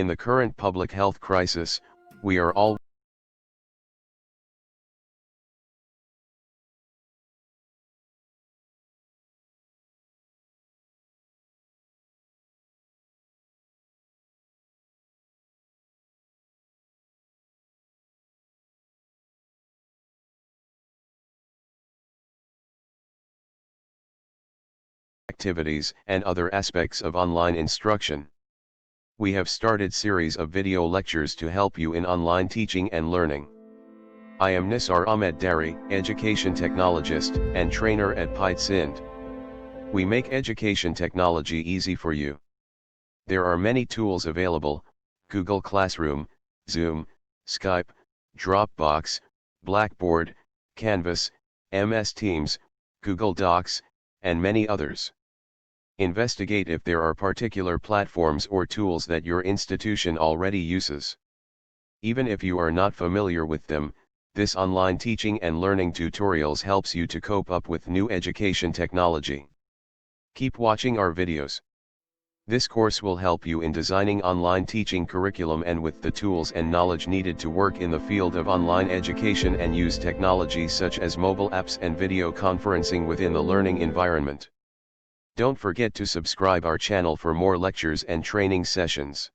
the current public health crisis, we are all activities and other aspects of online instruction. We have started series of video lectures to help you in online teaching and learning. I am Nisar Ahmed Dari, education technologist and trainer at Pite Sindh. We make education technology easy for you. There are many tools available: Google Classroom, Zoom, Skype, Dropbox, Blackboard, Canvas, MS Teams, Google Docs, and many others. Investigate if there are particular platforms or tools that your institution already uses. Even if you are not familiar with them, this online teaching and learning tutorials helps you to cope up with new education technology. Keep watching our videos. This course will help you in designing online teaching curriculum and with the tools and knowledge needed to work in the field of online education and use technologies such as mobile apps and video conferencing within the learning environment. Don't forget to subscribe our channel for more lectures and training sessions.